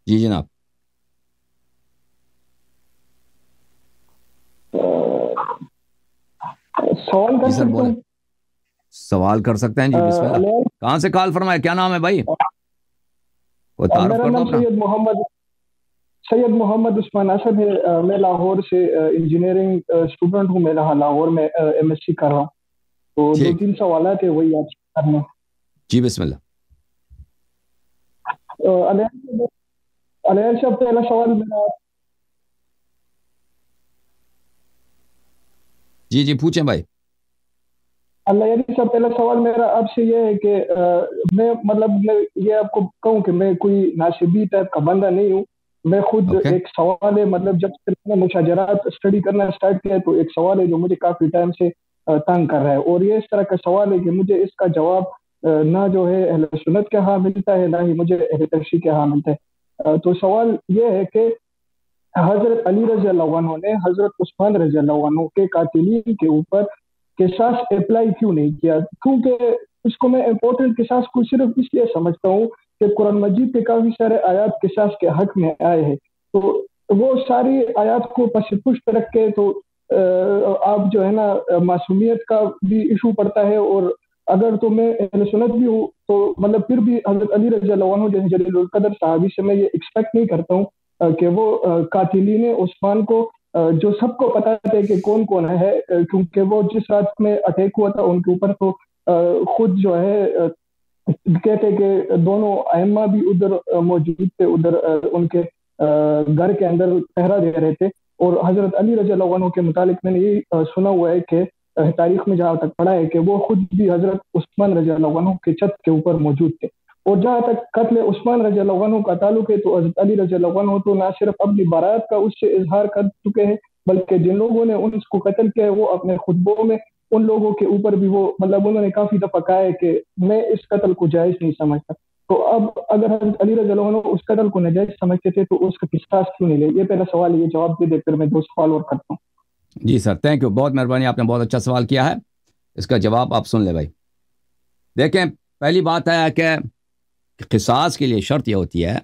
جی جناب. سوال کر جی سر سکتا بولیں. ہوں؟ سوال کر سکتے ہیں جی, بسم اللہ. کہاں سے کال فرمائے, کیا نام ہے بھائی, کوئی تعارف میرا کر دو نام اپنا. سید محمد عثمان اسد ہے. میں لاہور سے انجینئرنگ اسٹوڈنٹ ہوں. میں لاہور میں ایم ایس سی کر رہا ہوں. تو دو ٹھیک, تین سوالات ہیں, وہی آپ سے کرنا. جی بسم اللہ. علیہ صاحب, پہلا سوال میرا, جی جی پوچھیں بھائی. اللہ صاحب پہلا سوال میرا آپ سے یہ ہے کہ میں یہ آپ کو کہوں کہ میں کوئی ناصبی ٹائپ کا بندہ نہیں ہوں. میں خود اوکے. ایک سوال ہے, جب سے میں نے مشاجرات اسٹڈی کرنا اسٹارٹ کیا تو ایک سوال ہے جو مجھے کافی ٹائم سے تنگ کر رہا ہے, اور یہ اس طرح کا سوال ہے کہ مجھے اس کا جواب نہ جو ہے اہل سنت کے ہاں ملتا ہے, نہ ہی مجھے اہل تشیع کے ہاں ملتا ہے. تو سوال یہ ہے کہ حضرت علی رضی اللہ عنہ نے حضرت عثمان رضی اللہ عنہ کے قاتلین کے اوپر قصاص اپلائی کیوں نہیں کیا؟ کیونکہ اس کو میں امپورٹنٹ قصاص کو صرف اس لیے سمجھتا ہوں کہ قرآن مجید کے کافی سارے آیات قصاص کے حق میں آئے ہیں. تو وہ ساری آیات کو پس پشت رکھ کے تو آپ جو ہے نا معصومیت کا بھی ایشو پڑتا ہے, اور اگر تو میں اہل سنت بھی ہوں تو پھر بھی حضرت علی رضی اللہ عنہ جیسے جلیل القدر صحابی سے میں یہ ایکسپیکٹ نہیں کرتا ہوں کہ وہ قاتلین عثمان کو جو سب کو پتا ہے کہ کون کون ہے, کیونکہ وہ جس رات میں اٹیک ہوا تھا ان کے اوپر تو خود جو ہے کہتے کہ دونوں ائمہ بھی ادھر موجود تھے, ادھر ان کے گھر کے اندر پہرا دے رہے تھے. اور حضرت علی رضی اللہ عنہ کے متعلق میں نے یہ سنا ہوا ہے کہ تاریخ میں جہاں تک پڑھا ہے کہ وہ خود بھی حضرت عثمان رضی اللہ عنہ کے چھت کے اوپر موجود تھے. اور جہاں تک قتل عثمان رضی اللہ عنہ کا تعلق ہے تو حضرت علی رضی اللہ عنہ تو نہ صرف اپنی برات کا اس سے اظہار کر چکے ہیں, بلکہ جن لوگوں نے ان کو قتل کیا ہے وہ اپنے خطبوں میں ان لوگوں کے اوپر بھی وہ انہوں نے کافی دفعہ کہا ہے کہ میں اس قتل کو جائز نہیں سمجھتا. تو اب اگر حضرت علی رضی اللہ عنہ اس قتل کو ناجائز سمجھتے تھے تو اس کا قصاص کیوں نہیں لے؟ یہ پہلا سوال ہے, یہ جواب دے دے کر میں دو سوال اور کرتا ہوں. جی سر, تھینک یو, بہت مہربانی, آپ نے بہت اچھا سوال کیا ہے. اس کا جواب آپ سن لیں بھائی. دیکھیں, پہلی بات ہے کہ قصاص کے لیے شرط یہ ہوتی ہے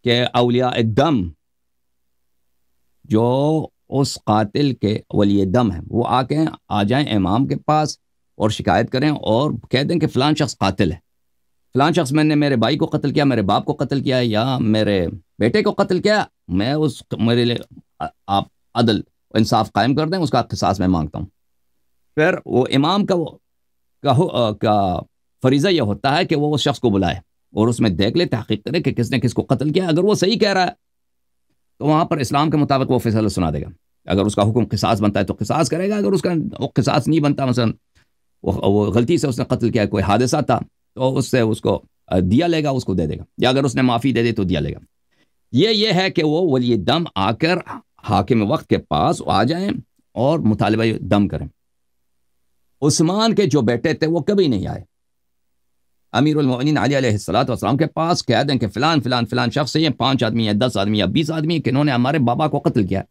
کہ اولیاء الدم جو اس قاتل کے ولی دم ہیں وہ آ جائیں امام کے پاس اور شکایت کریں اور کہہ دیں کہ فلان شخص قاتل ہے, فلان شخص میں نے میرے بھائی کو قتل کیا, میرے باپ کو قتل کیا, یا میرے بیٹے کو قتل کیا, میں میرے لیے آپ عدل انصاف قائم کر دیں, اس کا قصاص میں مانگتا ہوں. پھر وہ امام کا فریضہ یہ ہوتا ہے کہ وہ اس شخص کو بلائے اور اس میں دیکھ لے, تحقیق کرے کہ کس نے کس کو قتل کیا. اگر وہ صحیح کہہ رہا ہے تو وہاں پر اسلام کے مطابق وہ فیصلہ سنا دے گا. اگر اس کا حکم قصاص بنتا ہے تو قصاص کرے گا, اگر اس کا قصاص نہیں بنتا, مثلا وہ غلطی سے اس نے قتل کیا, کوئی حادثہ تھا, تو اس سے اس کو دیا لے گا, اس کو دے دے گا, یا اگر اس نے معافی دے دی تو دیا لے گا. یہ ہے کہ وہ ولی دم آ کر حاکم وقت کے پاس آ جائیں اور مطالبہ دم کریں. عثمان کے جو بیٹے تھے وہ کبھی نہیں آئے. امیر المؤمنین علی علیہ السلام کے پاس کہہ دیں کہ فلان فلان فلان شخص یہ 5 آدمی یا 10 آدمی یا 20 آدمی کہ انہوں نے ہمارے بابا کو قتل کیا,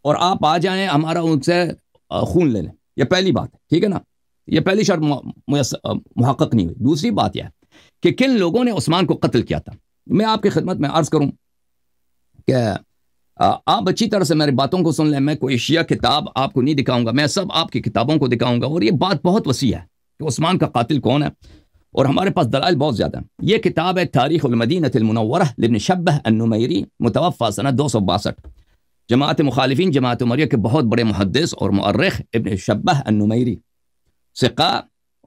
اور آپ آ جائیں ہمارا ان سے خون لے لیں. یہ پہلی بات ہے, ٹھیک ہے نا, یہ پہلی شرط محقق نہیں ہوئی. دوسری بات یہ ہے کہ کن لوگوں نے عثمان کو قتل کیا تھا. میں آپ کی خدمت میں عرض کروں کہ آپ اچھی طرح سے میری باتوں کو سن لیں. میں کوئی شیعہ کتاب آپ کو نہیں دکھاؤں گا, میں سب آپ کی کتابوں کو دکھاؤں گا, اور یہ بات بہت وسیع ہے کہ عثمان کا قاتل کون ہے, اور ہمارے پاس دلائل بہت زیادہ ہیں. یہ کتاب ہے تاریخ المدینہ المنورہ لابن شبہ النمیری, متوفى سنہ 262. جماعت مخالفین جماعت عمریہ کے بہت بڑے محدث اور مؤرخ ابن شبہ النمیری, ثقہ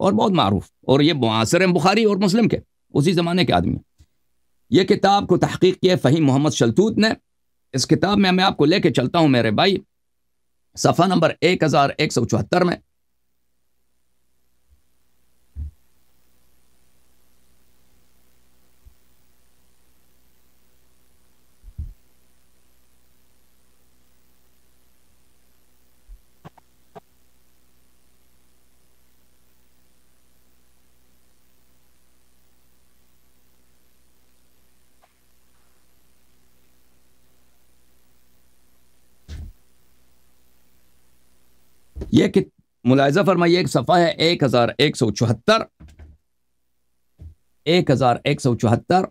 اور بہت معروف, اور یہ معاصر بخاری اور مسلم کے اسی زمانے کے آدمی. یہ کتاب کو تحقیق کیا فہیم محمد شلتوت نے. اس کتاب میں آپ کو لے کے چلتا ہوں میرے بھائی, صفحہ نمبر 1174 میں یہ ملاحظہ فرمائیے, ایک صفحہ ہے 1174.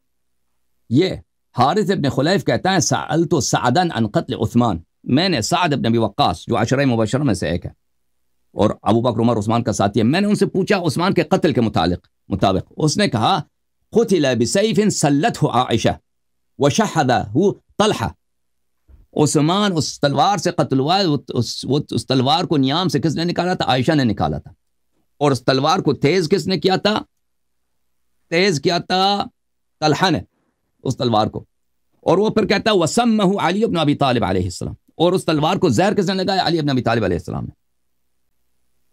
یہ حارث ابن خلیف کہتا ہے سألت سعدا عن قتل عثمان، میں نے سعد ابن ابی وقاص جو عشرہ مبشرہ میں سے ایک ہے اور ابو بکر عمر عثمان کا ساتھی ہے، میں نے ان سے پوچھا عثمان کے قتل کے مطابق اس نے کہا قتل بسیف سلته عائشہ وشحذه طلحہ، عثمان اس تلوار سے قتل ہوا، اس تلوار کو نیام سے کس نے نکالا تھا؟ عائشہ نے نکالا تھا، اور اس تلوار کو تیز کس نے کیا تھا؟ تیز کیا تھا طلحہ نے اس تلوار کو، اور وہ پھر کہتا ہے وسمہ علی بن ابی طالب علیہ السلام، اور اس تلوار کو زہر کس نے لگایا؟ علی بن ابی طالب علیہ السلام نے۔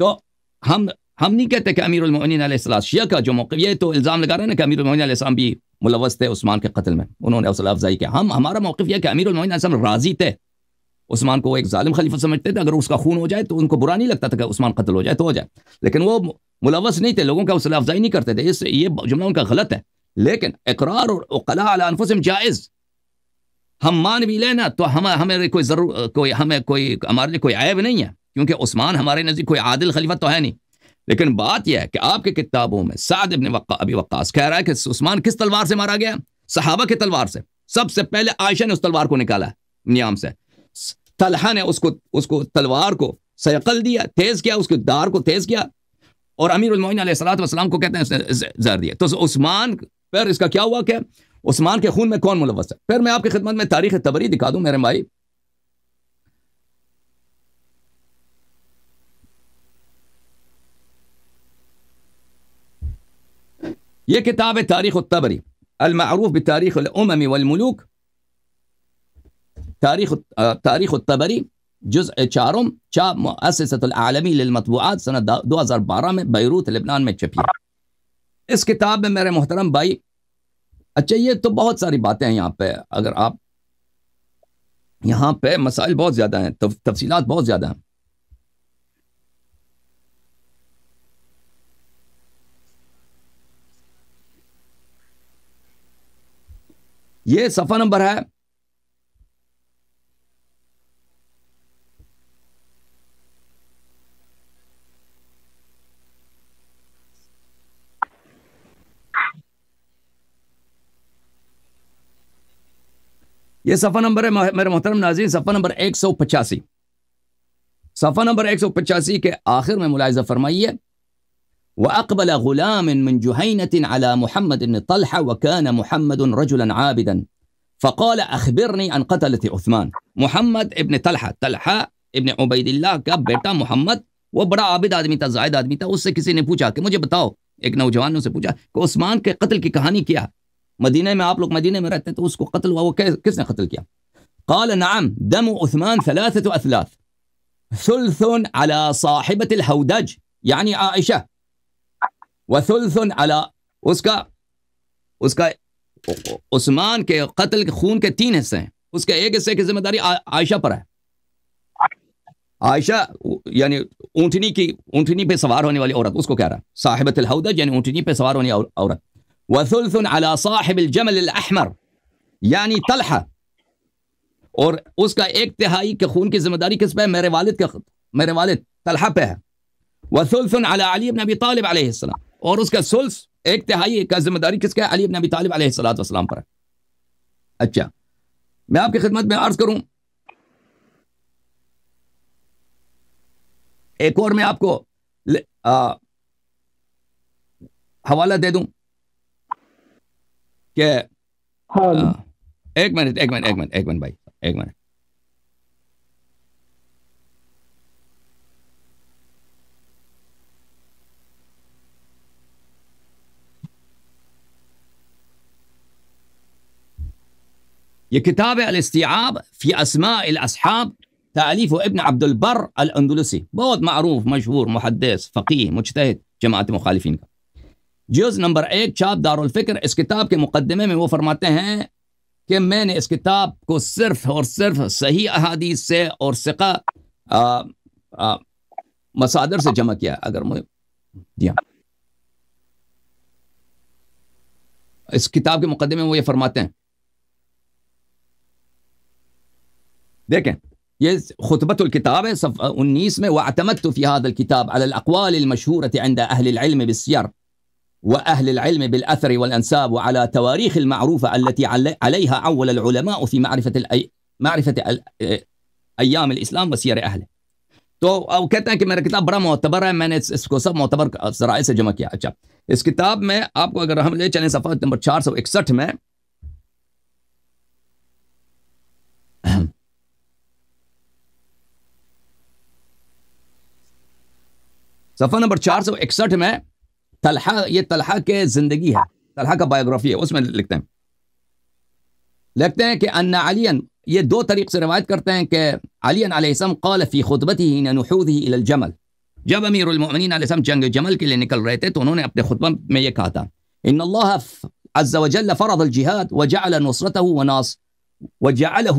تو ہم نہیں کہتے کہ امیر المؤمنین علیہ السلام، شیعہ کا جو موقف یہ تو الزام لگا رہے ہیں نا کہ امیر المؤمنین علیہ السلام بھی ملوث تھے عثمان کے قتل میں، انہوں نے حوصلہ افزائی کیا۔ ہمارا موقف یہ ہے کہ امیر المؤمنین علیہ السلام راضی تھے، عثمان کو وہ ایک ظالم خلیفہ سمجھتے تھے، اگر اس کا خون ہو جائے تو ان کو برا نہیں لگتا تھا کہ عثمان قتل ہو جائے تو ہو جائے، لیکن وہ ملوث نہیں تھے، لوگوں کا حوصلہ افزائی نہیں کرتے تھے، یہ جملہ ان کا غلط ہے۔ لیکن اقرار اور عقلاء علی انفسہم جائز، ہم مان بھی لینا تو ہمیں ہمارے لیے کوئی عیب نہیں ہے، کیونکہ عثمان ہمارے نزدیک کوئی عادل خلیفہ تو ہے نہیں۔ لیکن بات یہ ہے کہ آپ کے کتابوں میں سعد ابن ابی وقاص کہہ رہا ہے کہ عثمان کس تلوار سے مارا گیا؟ صحابہ کے تلوار سے، سب سے پہلے عائشہ نے اس تلوار کو نکالا نیام سے، طلحہ نے اس کو تلوار کو سیقل دیا، تیز کیا، اس کے دار کو تیز کیا، اور امیر المؤمنین علیہ الصلوۃ والسلام کو کہتے ہیں زہر دیا۔ تو عثمان پھر اس کا کیا ہوا کہ عثمان کے خون میں کون ملوث ہے؟ پھر میں آپ کی خدمت میں تاریخ طبری دکھا دوں میرے بھائی، یہ کتاب ہے تاریخ الطبری المعروف بتاریخ الامم والملوک، تاریخ الطبری جزء 4 چاپ مؤسسۃ العالمی للمطبوعات سنہ 2012 میں بیروت لبنان میں چھپی ہے۔ اس کتاب میں میرے محترم بھائی، اچھا یہ تو بہت ساری باتیں ہیں یہاں پہ، اگر آپ یہاں پہ مسائل بہت زیادہ ہیں، تفصیلات بہت زیادہ ہیں۔ یہ صفحہ نمبر ہے یہ صفحہ نمبر ہے میرے محترم ناظرین، صفحہ نمبر 185، صفحہ نمبر 185 کے آخر میں ملاحظہ فرمائیے وَأَقْبَلَ غُلَامٌ مِّن جُحَيْنَةٍ عَلَى مُحَمَّدٍ بْنِ طَلْحَةَ وَكَانَ مُحَمَّدٌ رَجُلًا عَابِدًا فَقَالَ أَخْبِرْنِي عَنْ قَتْلَةِ عثمان۔ محمد ابن طلحہ ابن عبید اللہ کا بیٹا محمد، وہ بڑا عابد آدمی تھا، زاہد آدمی تھا، اس سے کسی نے پوچھا کہ مجھے بتاؤ، ایک نوجوان نے اسے پوچھا کہ عثمان کے قتل کی کہانی کیا؟ مدینہ میں آپ لوگ مدینہ میں رہتے ہیں تو اس کو قتل ہوا، وہ کس نے قتل کیا؟ قال نعم دم عثمان 3 أثلاث، ثلث على صاحبة الهودج یعنی عائشہ، وثلث على اس کا عثمان کے قتل کے خون کے 3 حصے ہیں، اس کے ایک حصے کی ذمہ داری عائشہ پر ہے۔ عائشہ یعنی اونٹنی پہ سوار ہونے والی عورت، اس کو کہہ رہا ہے صاحبۃ الہودج یعنی اونٹنی پہ سوار ہونے والی عورت۔ وثلث على صاحب الجمل الاحمر یعنی طلحہ، اور اس کا 1/3 کے خون کی ذمہ داری کس پہ ہے؟ میرے والد طلحہ پہ ہے۔ وثلث على علی بن ابی طالب علیہ السلام، اور اس کا ثلث 1/3 کا ذمہ داری کس کا ہے؟ علی بن ابی طالب علیہ السلام پر ہے۔ اچھا میں آپ کی خدمت میں عرض کروں، ایک اور میں آپ کو حوالہ دے دوں کہ ایک منٹ بھائی، ایک منٹ۔ یہ کتاب ہے الاستیعاب فی اسماء الاصحاب، تالیف ابن عبد البر الاندلسی، بہت معروف مشہور محدث فقیہ مجتہد جماعت مخالفین کا، جز نمبر 1 چاپ دارالفکر۔ اس کتاب کے مقدمے میں وہ فرماتے ہیں کہ میں نے اس کتاب کو صرف اور صرف صحیح احادیث سے اور ثقہ مصادر سے جمع کیا۔ اگر مجھے دیا اس کتاب کے مقدمے میں وہ یہ فرماتے ہیں، دیکھیں یہ خطبۃ الکتاب ہے صفحہ 19 میں، وَاعْتَمَدْتُ فِي هَذَا الْكِتَابِ عَلَى الْأَقْوَالِ الْمَشْهُورَةِ عِنْدَ أَهْلِ الْعِلْمِ بِالسِّيَرِ وأهل العلم بالأثر والأنساب وعلى تواريخ المعروفة التي عليها عول العلماء في معرفة أيام الإسلام وسير أهله. تو او کہتے ہیں کہ میرا کتاب بڑا معتبر ہے، میں نے اس کو سب معتبر ذرائع سے جمع کیا. اچھا، اس کتاب میں آپ کو اگر ہم لے چلیں صفحہ نمبر 461 میں، صفحہ نمبر 461 میں طلحہ، یہ طلحہ کے زندگی ہے، طلحہ کا بایوگرافی ہے، اس میں لکھتے ہیں کہ ان علی، یہ دو طریق سے روایت کرتے ہیں کہ علی علیہ السلام قال فی خطبته حين نحوذه الى الجمل، جب امیر المؤمنین علیہ السلام جنگ جمل کے لیے نکل رہے تھے تو انہوں نے اپنے خطبہ میں یہ کہا تھا، ان اللہ عز وجل فرض الجہاد وجعله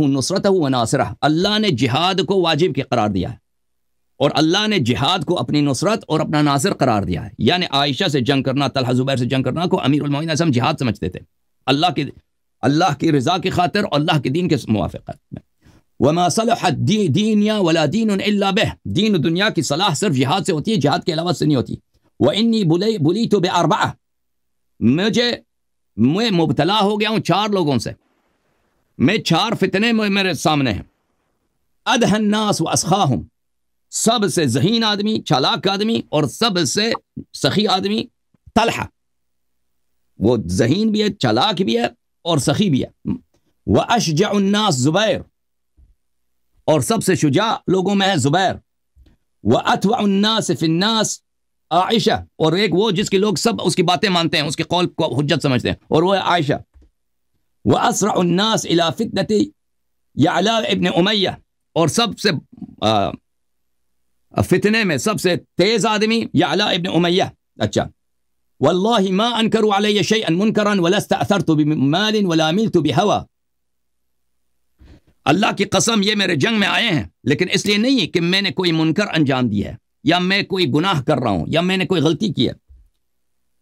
نصرته وناصره، اللہ نے جہاد کو واجب کے قرار دیا ہے اور اللہ نے جہاد کو اپنی نصرت اور اپنا ناصر قرار دیا ہے. یعنی عائشہ سے جنگ کرنا، طلحہ زبیر سے جنگ کرنا کو امیر المؤمنین علیہ السلام جہاد سمجھتے تھے، اللہ کی رضا کی خاطر اور اللہ کے دین کے موافقت میں. وما صلح دنیا ولا دین الا به، دین و دنیا کی صلاح صرف جہاد سے ہوتی ہے، جہاد کے علاوہ سے نہیں ہوتی. وانی بلیت باربعہ، میں مبتلا ہو گیا ہوں 4 لوگوں سے، میں 4 فتنے میرے سامنے ہیں. ادہن الناس واسخاہم، سب سے ذہین آدمی، چالاک آدمی اور سب سے سخی آدمی طلحہ. وہ ذہین بھی ہے، چالاک بھی ہے اور سخی بھی ہے. واشجع الناس زبیر، اور سب سے شجاع لوگوں میں ہے زبیر. واتبع الناس فی الناس عائشہ، اور ایک وہ جس کے لوگ سب اس کی باتیں مانتے ہیں، اس کے قول کو حجت سمجھتے ہیں، اور وہ ہے عائشہ. واسرع الناس الى فتنة یعلا ابن امیہ، اور سب سے فتنے میں سب سے تیز آدمی یعلا ابن امیہ. اچھا، واللہ ما انکروا علی شیئا منکرا ولا استأثرت بمال ولا ملت بہوا، اللہ کی قسم یہ میرے جنگ میں آئے ہیں لیکن اس لیے نہیں کہ میں نے کوئی منکر انجام دیا ہے یا میں کوئی گناہ کر رہا ہوں یا میں نے کوئی غلطی کی ہے.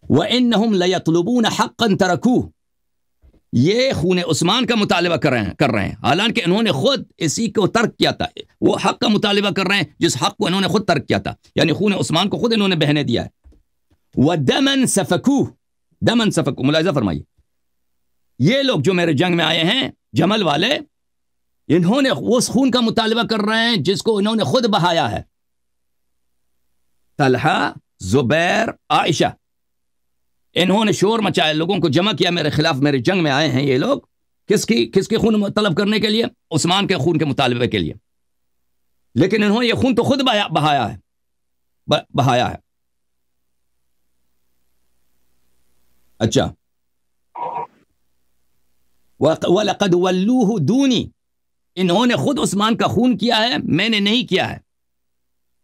وَإِنَّهُمْ لَيَطْلُبُونَ حَقًّا تَرَكُوهُ، یہ خون عثمان کا مطالبہ کر رہے ہیں حالانکہ انہوں نے خود اسی کو ترک کیا تھا. وہ حق کا مطالبہ کر رہے ہیں جس حق کو انہوں نے خود ترک کیا تھا، یعنی خون عثمان کو خود انہوں نے بہنے دیا ہے. وَدَمًا سَفَكُوهُ، دمن سفک، ملاحظہ فرمائیے، یہ لوگ جو میرے جنگ میں آئے ہیں جمل والے، انہوں نے اس خون کا مطالبہ کر رہے ہیں جس کو انہوں نے خود بہایا ہے. طلحہ، زبیر، عائشہ، انہوں نے شور مچایا، لوگوں کو جمع کیا میرے خلاف، میرے جنگ میں آئے ہیں یہ لوگ کس کی خون طلب کرنے کے لیے؟ عثمان کے خون کے مطالبے کے لیے. لیکن انہوں نے یہ خون تو خود بہایا ہے. اچھا، وَلَقَدْ وَلُّوهُ دُونِي، انہوں نے خود عثمان کا خون کیا ہے، میں نے نہیں کیا ہے.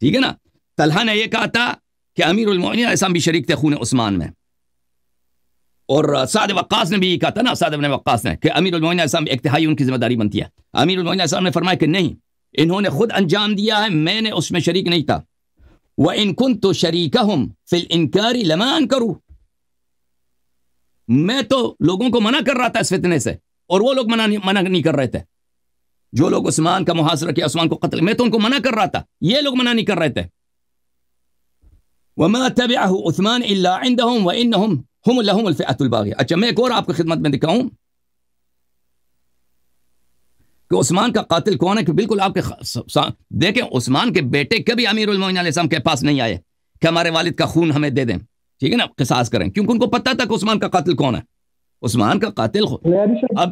ٹھیک ہے نا. طلحہ نے یہ کہا تھا کہ امیر المؤمنین علیہ السلام بھی شریک تھے خون عثمان میں، اور سعد وقاص نے بھی یہ کہا تھا نا، سعد بن وقاص نے، کہ امیر المؤمنین علیہ السلام ایک تہائی ان کی ذمہ داری بنتی ہے. امیر المؤمنین علیہ السلام نے فرمایا کہ نہیں، انہوں نے خود انجام دیا ہے، میں نے اس میں شریک نہیں تھا. وَإِن كُنْتُ شَرِيكَهُمْ فِي الْإِنْكَارِ لَمَا أَنْكَرُوا، میں تو لوگوں کو منع کر رہا تھا اس فتنے سے اور وہ لوگ منع نہیں کر رہے تھے. جو لوگ عثمان کا محاصرہ کیا، عثمان کو قتل، میں تو ان کو منع کر رہا تھا، یہ لوگ منع نہیں کر رہے تھے. وما تبعه عثمان الا عندهم وانهم هم لهم الفئه الباغيه. اچھا، میں ایک اور آپ کی خدمت میں دکھاؤں کہ عثمان کا قاتل کون ہے، کہ بالکل آپ کے دیکھیں عثمان کے بیٹے کبھی امیر المؤمنین علیہ السلام کے پاس نہیں آئے کہ ہمارے والد کا خون ہمیں دے دیں، ٹھیک ہے نا، قصاص کریں، کیونکہ ان کو پتہ تھا کہ عثمان کا قاتل کون ہے. عثمان کا قاتل اب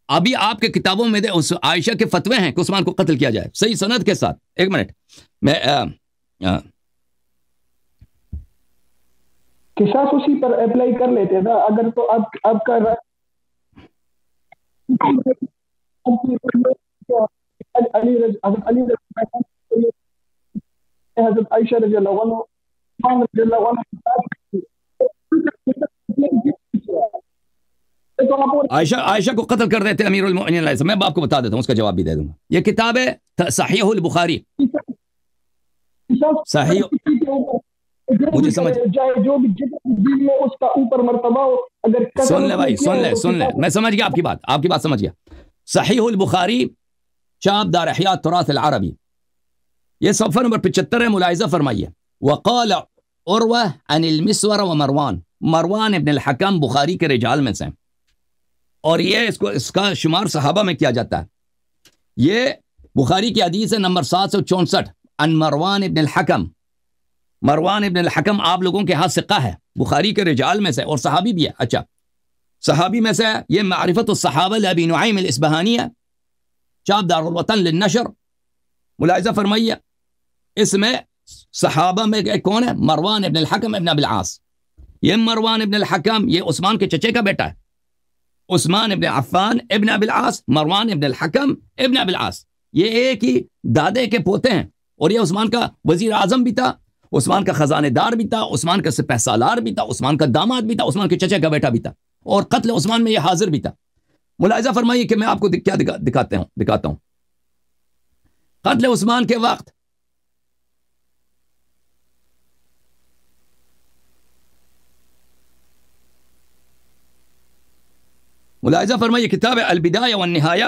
ابھی آپ کے کتابوں میں عائشہ کے فتوے ہیں کہ عثمان کو قتل کیا جائے، صحیح سند کے ساتھ. ایک منٹ، میں قصاص اسی پر اپلائی کر لیتے نا، اگر تو آپ کا حضرت عائشہ رضی اللہ عنہ عائشہ کو قتل کر دیتے امیر المؤمنین علیہ السلام. میں آپ کو بتا دیتا ہوں، اس کا جواب بھی دے دوں گا. یہ کتاب ہے صحیح البخاری، صحیح، مجھے سمجھ جو بھی میں اس کا اوپر مرتبہ ہو، اگر سن لے بھائی، سن لے، میں سمجھ گیا آپ کی بات سمجھ گیا. صحیح البخاری، چاپ دار احیاء التراث العربی، یہ صفحہ نمبر 75 ہے، ملاحظہ فرمائیے. وقال عروہ عن المسور ومروان، مروان ابن الحکم بخاری کے رجال میں سے، اور یہ اس کا شمار صحابہ میں کیا جاتا ہے. یہ بخاری کی حدیث ہے نمبر 764 ان مروان ابن الحکم. مروان ابن الحکم آپ لوگوں کے ہاتھ ثقہ ہے، بخاری کے رجال میں سے، اور صحابی بھی ہے. اچھا، صحابی میں سے یہ معرفت الصحابہ لابی نعیم الاصبہانی ہے، چاپ دار الوطن للنشر. ملاحظہ فرمائیے، اس میں صحابہ میں کون ہے؟ مروان ابن الحکم ابن ابی العاص. یہ مروان ابن الحکم یہ عثمان کے چچے کا بیٹا ہے، عثمان ابن عفان ابن ابی العاص، مروان ابن الحکم ابن ابی العاص، یہ ایک ہی دادے کے پوتے ہیں. اور یہ عثمان کا وزیر اعظم بھی تھا، عثمان کا خزانے دار بھی تھا، عثمان کا سپہ سالار بھی تھا، عثمان کا داماد بھی تھا، عثمان کے چچے کا بیٹا بھی تھا، اور قتل عثمان میں یہ حاضر بھی تھا. ملاحظہ فرمائیے کہ میں آپ کو کیا دکھاتا ہوں. قتل عثمان کے وقت ملاحظہ فرمائیے، کتاب البدایہ والنہایہ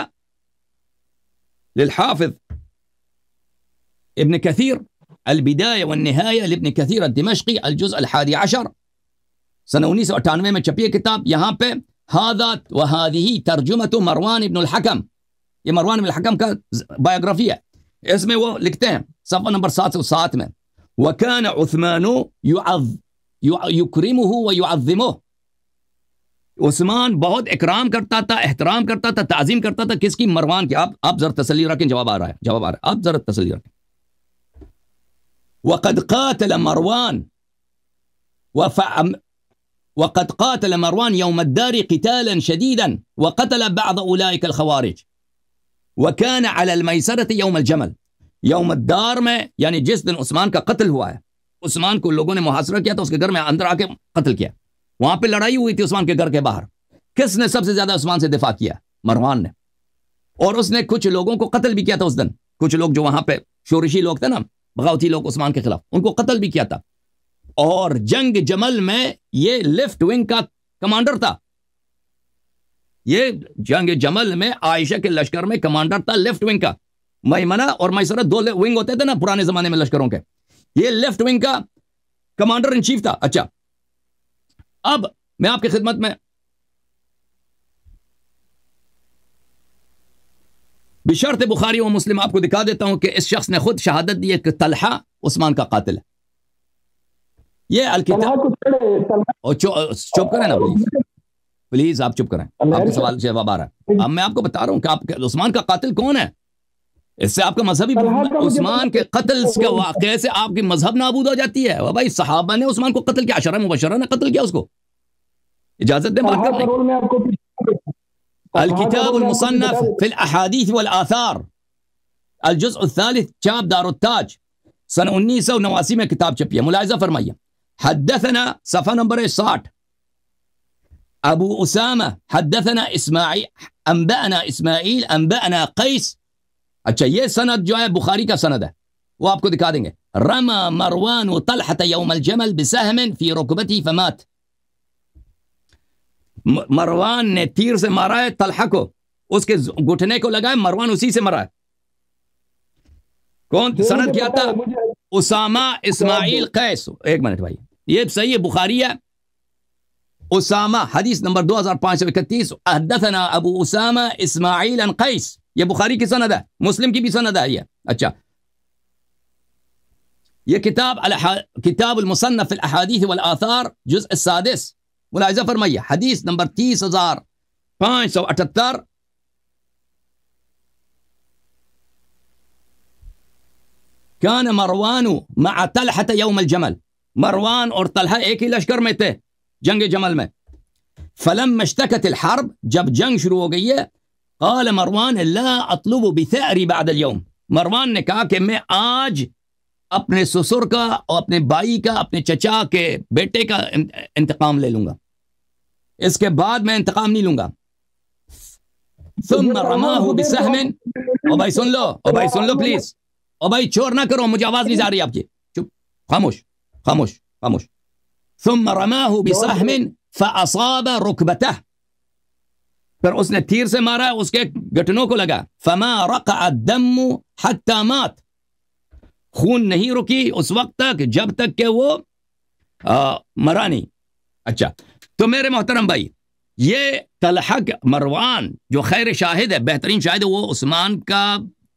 للحافظ ابن کثیر، البدایہ والنہایہ لابن کثیر الدمشقی، الجزء 11 سنہ 1998 میں چھپی ہے کتاب. یہاں پہ ھذا وھذہ ترجمۃ مروان ابن الحکم، یہ مروان ابن الحکم کا بایوگرافی ہے. اس میں وہ لکھتے ہیں صفحہ نمبر 707 میں، وکان عثمان یکرمہ ویعظمہ. عثمان بہت اکرام کرتا تھا، احترام کرتا تھا، تعظیم کرتا تھا. کس کی؟ مروان کی. آپ ذرا تسلی رکھیں، جواب آ رہا ہے، آپ ذرا تسلی رکھیں. وقد قاتل مروان يوم الدار قتالا شديدا وقتل بعض اولئك الخوارج وكان على الميسرة يوم الجمل. یوم الدار میں یعنی جس دن عثمان کا قتل ہوا ہے، عثمان کو لوگوں نے محاصرہ کیا تھا، اس کے گھر میں اندر آ کے قتل کیا. وہاں پہ لڑائی ہوئی تھی عثمان کے گھر کے باہر. کس نے سب سے زیادہ عثمان سے دفاع کیا؟ مروان نے. اور اس نے کچھ لوگوں کو قتل بھی کیا تھا اس دن. کچھ لوگ جو وہاں پہ شورشی لوگ تھے نا، بغاوتی لوگ عثمان کے خلاف، ان کو قتل بھی کیا تھا. اور جنگ جمل میں یہ لیفٹ ونگ کا کمانڈر تھا. یہ جنگ جمل میں عائشہ کے لشکر میں کمانڈر تھا لیفٹ ونگ کا. میمنہ اور میسرہ دو ونگ ہوتے تھے نا پرانے زمانے میں لشکروں کے. یہ لیفٹ ونگ کا کمانڈر ان چیف تھا. اچھا، اب میں آپ کی خدمت میں بشرط بخاری و مسلم آپ کو دکھا دیتا ہوں کہ اس شخص نے خود شہادت دی ہے کہ طلحہ عثمان کا قاتل ہے. یہ الکتاب، چپ کریں نا پلیز آپ چپ کریں. آپ کے سوال جواب آ رہا ہے. اب میں آپ کو بتا رہا ہوں کہ آپ عثمان کا قاتل کون ہے. اس سے آپ کا مذہبی عثمان کے قتل کے واقعے سے آپ کی مذہب نابود ہو جاتی ہے. بھائی صحابہ نے عثمان کو قتل کیا، عشرہ مبشرہ نے قتل کیا اس کو. اجازت دیں بات کرنے. الکتاب المصنف فی الاحادیث والآثار، الجزء الثالث، چاپ دار التاج، سن 1989 میں کتاب چھپی ہے. ملاحظہ فرمائیے. حدثنا صفحہ نمبر 60 ابو اسامہ حدثنا اسماعیل انبأنا اسماعیل انبأنا قیس. اچھا، یہ سند جو ہے بخاری کا سند ہے، وہ آپ کو دکھا دیں گے. رمى مروان طلحة يوم الجمل بسهم في ركبته فمات. مروان نے تیر سے مارا ہے طلحہ کو، اس کے گھٹنے کو لگا ہے، مروان اسی سے مرا ہے. کون سند کیا تھا؟ اسامہ اسماعیل قیس. ایک منٹ بھائی، یہ صحیح ہے، بخاری ہے. اسامہ، حدیث نمبر 2531، حدثنا ابو اسامہ اسماعیل عن قیس. یہ بخاری کی سند ہے، مسلم کی بھی سند ہے یہ. اچھا، یہ کتاب المصنف الاحادیث والآثار، جزء السادس. ملاحظہ فرمائیے، حدیث نمبر 30,578. کان مروان مع طلحة یوم الجمل. مروان اور طلحہ ایک ہی لشکر میں تھے جنگ جمل میں. فلما اشتكت الحرب، جب جنگ شروع ہو گئی ہے، قال مروان لا اطلب بثأري بعد اليوم. مروان نے کہا کہ میں آج اپنے سسر کا اور اپنے بھائی کا، اپنے چچا کے بیٹے کا انتقام لے لوں گا، اس کے بعد میں انتقام نہیں لوں گا. ثم رماه بسهم. او بھائی سن لو، او بھائی سن لو پلیز، او بھائی چور نہ کرو، مجھے آواز نہیں جا رہی آپ کی. چپ، خاموش خاموش خاموش. ثم رماه بسهم فاصاب ركبته. پھر اس نے تیر سے مارا، اس کے گھٹنوں کو لگا. فما رقع الدم حتى مات. خون نہیں رکی اس وقت تک جب تک کہ وہ مرا نہیں. اچھا تو میرے محترم بھائی یہ طلحہ مروان جو خیر شاہد ہے بہترین شاہد ہے وہ عثمان کا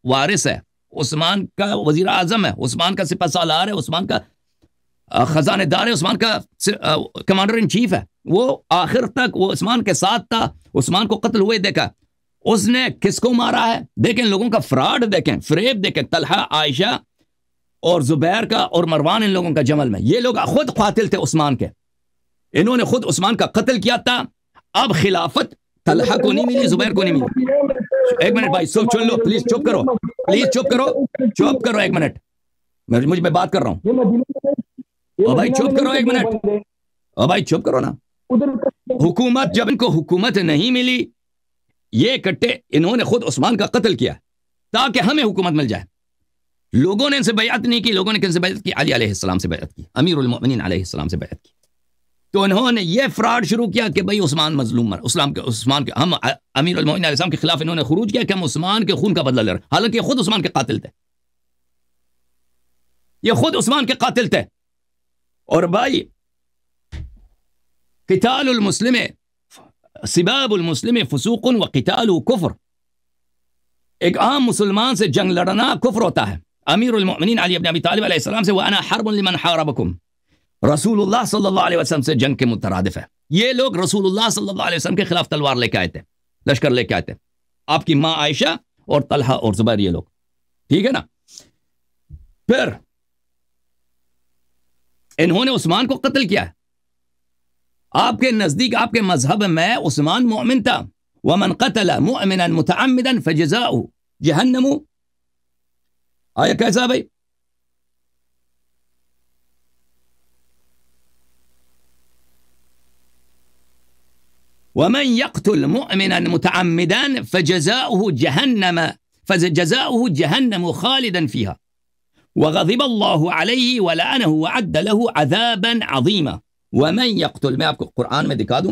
وارث ہے عثمان کا وزیر اعظم ہے عثمان کا سپہ سالار ہے عثمان کا خزانہ دار ہے عثمان کا کمانڈر ان چیف ہے وہ آخر تک وہ عثمان کے ساتھ تھا عثمان کو قتل ہوئے دیکھا اس نے کس کو مارا ہے دیکھیں لوگوں کا فراڈ دیکھیں فریب دیکھیں طلحہ عائشہ اور زبیر کا اور مروان ان لوگوں کا جمل میں یہ لوگ خود قاتل تھے عثمان کے انہوں نے خود عثمان کا قتل کیا تھا اب خلافت طلحہ کو نہیں ملی زبیر کو نہیں ملی ایک منٹ بھائی سن لو پلیز چپ کرو چپ کرو ایک منٹ مجھے میں بات کر رہا ہوں او بھائی چپ کرو ایک منٹ او بھائی چپ کرو نا حکومت جب ان کو حکومت نہیں ملی یہ کٹے انہوں نے خود عثمان کا قتل کیا تاکہ ہمیں حکومت مل جائے لوگوں نے ان سے بیعت نہیں کی لوگوں نے کن سے بیعت کی علی علیہ السلام سے بیعت کی امیر المؤمنین علیہ السلام سے بیعت کی تو انہوں نے یہ فراڈ شروع کیا کہ بھئی عثمان مظلوم عثمان کے ہم امیر المؤمنین علیہ السلام کے خلاف انہوں نے خروج کیا کہ ہم عثمان کے خون کا بدلہ لے رہے ہیں حالانکہ خود عثمان کے قاتل تھے یہ خود عثمان کے قاتل تھے اور بھائی قتال المسلم سباب المسلم فسوق و قتال کفر ایک عام مسلمان سے جنگ لڑنا کفر ہوتا ہے امیر المؤمنین علی بن ابی طالب علیہ السلام سے وانا حرب لمن حاربکم رسول اللہ صلی اللہ علیہ وسلم سے جنگ کے مترادف ہے یہ لوگ رسول اللہ صلی اللہ علیہ وسلم کے خلاف تلوار لے کے آئے تھے لشکر لے کے آئے تھے آپ کی ماں عائشہ اور طلحہ اور زبیر یہ لوگ ٹھیک ہے نا پھر انہوں نے عثمان کو قتل کیا ہے آپ کے نزدیک آپ کے مذہب میں عثمان مؤمن تھا ومن قتل مؤمنا متعمدا فجزاؤه جہنم آیا کیسا بھائی ومن يقتل مؤمنا متعمدا فجزاؤه جهنم خالدا فيها وغضب الله عليه ولعنه وعد له عذابا عظيما ومن يقتل میں آپ کو قرآن میں دکھا دوں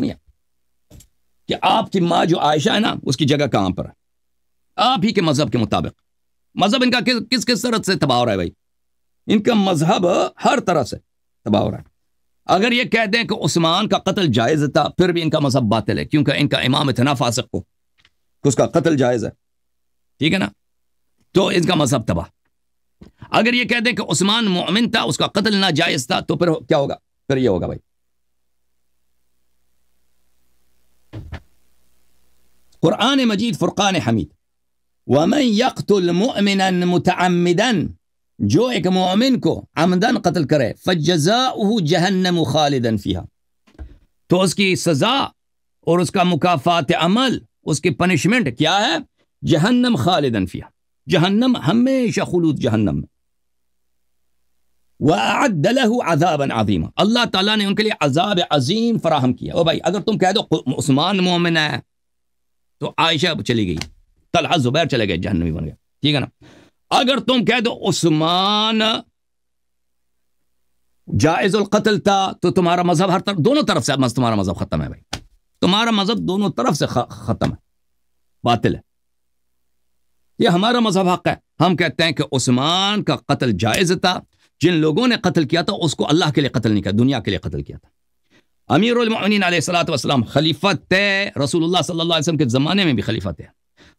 کہ آپ کی ماں جو عائشہ ہے نا اس کی جگہ کہاں پر ہے آپ ہی کے مذہب کے مطابق مذہب ان کا کس طرح سے تباہ ہو رہا ہے بھائی ان کا مذہب ہر طرح سے تباہ ہو رہا ہے اگر یہ کہہ دیں کہ عثمان کا قتل جائز تھا پھر بھی ان کا مذہب باطل ہے کیونکہ ان کا امام اتنا فاسق ہو کہ اس کا قتل جائز ہے ٹھیک ہے نا تو ان کا مذہب تباہ اگر یہ کہہ دیں کہ عثمان مؤمن تھا اس کا قتل ناجائز تھا تو پھر کیا ہوگا پھر یہ ہوگا بھائی قرآن مجید فرقان حمید ومن يقتل مؤمنا متعمدا جو ایک مومن کو عمدن قتل کرے فجزاؤه جہنم خالدا فيها تو اس کی سزا اور اس کا مکافات عمل اس کی پنشمنٹ کیا ہے جہنم خالدا فيها جہنم ہمیشہ خلود جہنم میں وَأَعَدَّ لَهُ عَذَابًا عَظِيمًا اللہ تعالیٰ نے ان کے لیے عذاب عظیم فراہم کیا او بھائی اگر تم کہہ دو عثمان مومن ہے تو عائشہ چلی گئی طلحہ زبیر چلے گئے جہنمی بن گئے ٹھیک ہے نا اگر تم کہہ دو عثمان جائز القتل تھا تو تمہارا مذہب ہر طرف دونوں طرف سے تمہارا مذہب ختم ہے بھائی تمہارا مذہب دونوں طرف سے ختم ہے باطل ہے یہ ہمارا مذہب حق ہے ہم کہتے ہیں کہ عثمان کا قتل جائز تھا جن لوگوں نے قتل کیا تھا اس کو اللہ کے لیے قتل نہیں کیا دنیا کے لیے قتل کیا تھا امیر المؤمنین علیہ الصلوۃ والسلام خلیفہ تھے رسول اللہ صلی اللہ علیہ وسلم کے زمانے میں بھی خلیفہ تھے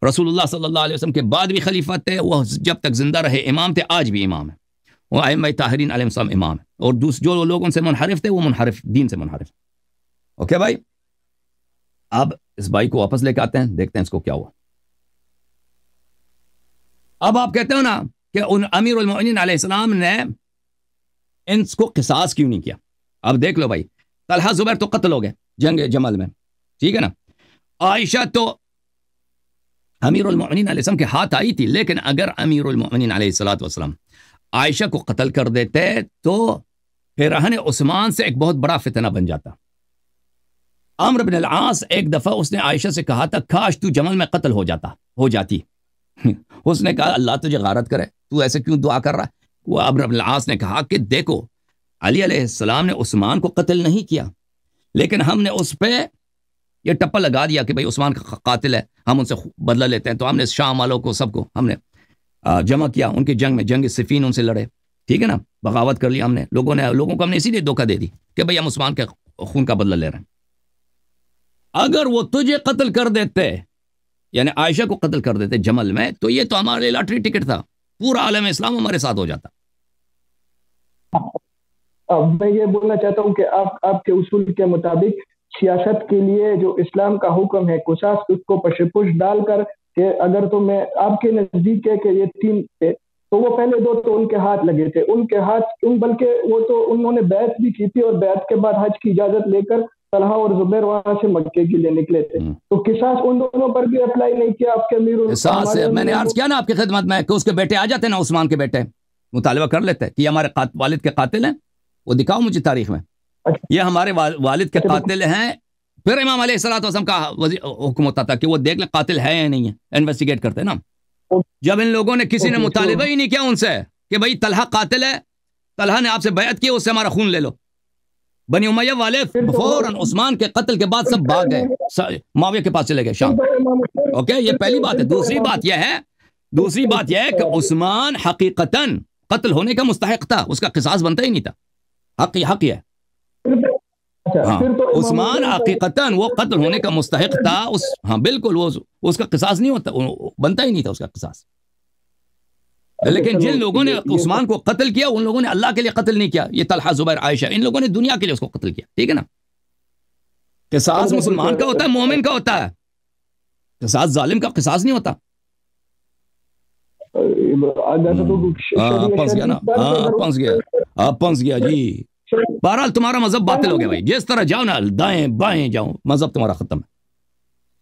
رسول اللہ صلی اللہ علیہ وسلم کے بعد بھی خلیفہ تھے وہ جب تک زندہ رہے امام تھے آج بھی امام ہے وہ ائمہ طاہرین علیہ السلام امام ہے اور جو لوگ ان سے منحرف تھے وہ منحرف دین سے منحرف اوکے بھائی اب اس بھائی کو واپس لے کے آتے ہیں دیکھتے ہیں اس کو کیا ہوا اب آپ کہتے ہو نا کہ امیر المؤمنین علیہ السلام نے ان کو قصاص کیوں نہیں کیا اب دیکھ لو بھائی طلحہ زبیر تو قتل ہو گئے جنگ جمل میں ٹھیک ہے نا عائشہ تو امیر المؤمنین علیہ السلام کے ہاتھ آئی تھی لیکن اگر امیر المؤمنین علیہ الصلوۃ والسلام عائشہ کو قتل کر دیتے تو پھر عثمان سے ایک بہت بڑا فتنہ بن جاتا عمرو بن العاص ایک دفعہ اس نے عائشہ سے کہا تھا کاش تو جمل میں قتل ہو جاتی اس نے کہا اللہ تجھے غارت کرے تو ایسے کیوں دعا کر رہا ہے وہ عمرو بن العاص نے کہا کہ دیکھو علی علیہ السلام نے عثمان کو قتل نہیں کیا لیکن ہم نے اس پہ یہ ٹپا لگا دیا کہ بھئی عثمان کا قاتل ہے ہم ان سے بدلہ لیتے ہیں تو ہم نے شام والوں کو سب کو ہم نے جمع کیا ان کی جنگ میں جنگ صفین ان سے لڑے ٹھیک ہے نا بغاوت کر لی ہم نے لوگوں کو ہم نے اسی لیے دھوکہ دے دی کہ بھئی ہم عثمان کے خون کا بدلہ لے رہے ہیں. اگر وہ تجھے قتل کر دیتے, یعنی عائشہ کو قتل کر دیتے جمل میں, تو یہ تو ہمارے لیے لاٹری ٹکٹ تھا, پورا عالم اسلام ہمارے ساتھ ہو جاتا. اب میں یہ بولنا چاہتا ہوں کہ آپ کے اصول کے مطابق سیاست کے لیے جو اسلام کا حکم ہے قصاص, اس کو پش ڈال کر کہ اگر تو میں آپ کے نزدیک ہے کہ یہ 3 تھے, تو وہ پہلے 2 تو ان کے ہاتھ لگے تھے, ان کے ہاتھ بلکہ وہ تو انہوں نے بیعت بھی کی تھی, اور بیعت کے بعد حج کی اجازت لے کر طلحہ اور زبیر وہاں سے مکے کے لیے نکلے تھے, تو قصاص ان دونوں پر بھی اپلائی نہیں کیا آپ کے امیر. قصاص میں نے عرض کیا نا آپ کی خدمت میں کہ اس کے بیٹے آ جاتے نا, عثمان کے بیٹے مطالبہ کر لیتے کہ یہ ہمارے والد کے قاتل ہیں, وہ دکھاؤ مجھے تاریخ میں یہ ہمارے والد کے قاتل ہیں. پھر امام علیہ الصلوۃ والسلام کا حکم ہوتا تھا کہ وہ دیکھ لیں قاتل ہے یا نہیں ہے, انویسٹیگیٹ کرتے نا. جب ان لوگوں نے کسی نے مطالبہ ہی نہیں کیا ان سے کہ بھائی طلحہ قاتل ہے, طلحہ نے آپ سے بیعت کی, اس سے ہمارا خون لے لو, بنی امیہ والے فوراً عثمان کے قتل کے بعد سب بھاگ گئے, معاویہ کے پاس چلے گئے شام. اوکے, یہ پہلی بات ہے. دوسری بات یہ ہے کہ عثمان حقیقتاً قتل ہونے کا مستحق تھا, اس کا قصاص بنتا ہی نہیں تھا. حق ہے. ہاں, عثمان حقیقتاً وہ قتل ہونے کا مستحق تھا. ہاں بالکل, وہ اس کا قصاص نہیں ہوتا, بنتا ہی نہیں تھا اس کا قصاص. لیکن جن لوگوں نے عثمان کو قتل کیا, ان لوگوں نے اللہ کے لیے قتل نہیں کیا. یہ طلحہ, زبیر, عائشہ, ان لوگوں نے دنیا کے لیے اس کو قتل کیا. ٹھیک ہے نا. قصاص مسلمان کا ہوتا ہے, مومن کا ہوتا ہے. قصاص ظالم کا قصاص نہیں ہوتا. پنس گیا نا, پنس گیا جی. بہرحال تمہارا مذہب باطل ہو گیا بھائی. جس طرح جاؤ نا, دائیں بائیں جاؤ, مذہب تمہارا ختم ہے,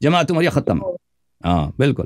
جماعت تمہاری ختم ہے. ہاں بالکل.